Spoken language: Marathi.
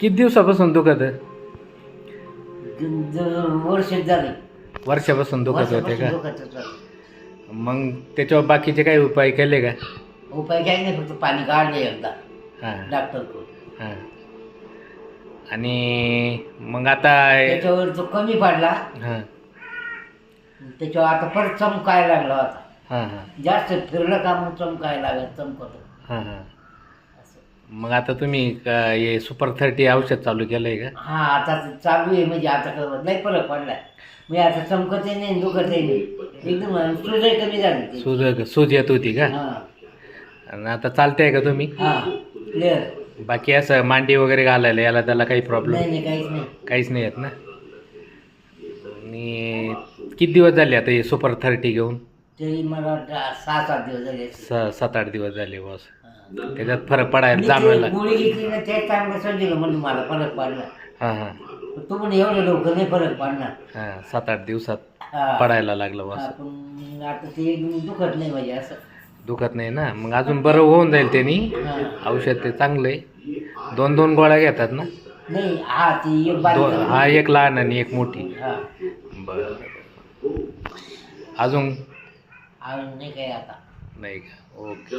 किती दिवसापासून दुखत आहे? वर्ष झाले. वर्षापासून दुखत होते का? दुखत होतं. मग त्याच्यावर बाकीचे काही उपाय केले का? उपाय काही नाही, फक्त पाणी काढले एकदा हां डॉक्टरकडून. हां. आणि मग आता त्याच्यावर तो कमी पडला. हां त्याच्यावर आता परत चमकायला लागला होता. हां हां जास्त फिरलं का मग चमकायला लागलं, चमकत. हां हां. मग आता तुम्ही हे सुपर 30 औषध चालू केलं आहे का? हा, आता ते चालू आहे. म्हणजे आता नाही फरक पडलाय. मी आता चमकतही नाही, दुखतही नाही, एकदम सूजही कमी झाली ती. सूज येत होती का? हा आणि आता चालते का तुम्ही? हा, क्लिअर. बाकी असं मांडी वगैरे घालायला याला त्याला काही प्रॉब्लेम? नाही नाही, काहीच नाही. काहीच नाही येत ना. आणि किती दिवस झाले आता हे सुपर 30 घेऊन? तरी मला वाटतं 6-7 दिवस झाले. 7-8 दिवस झाले बॉस. हा. त्याच्यात फरक पडायला मी ते जाणवायला? गोळी घेतली ना, ते चांगलं समजेल म्हणून मला फरक पडला. हां हां तू पण एवढं लवकर नाही फरक पडणार. हां. 7-8 दिवसात हा. पडायला लागलं बॉस. हा, पण आता ते दुखत नाही म्हणजे असं. दुखत नाही ना? मग अजून बरं होऊन जाईल त्यांनी. हा. औषध ते चांगलं आहे. 2-2 गोळ्या घेतात ना? नाही, हा ती एक बारीक झाली. हा, एक लहान आणि एक मोठी. हा. बरं. अजून अजून नाही काही आता. नाही का? ओके.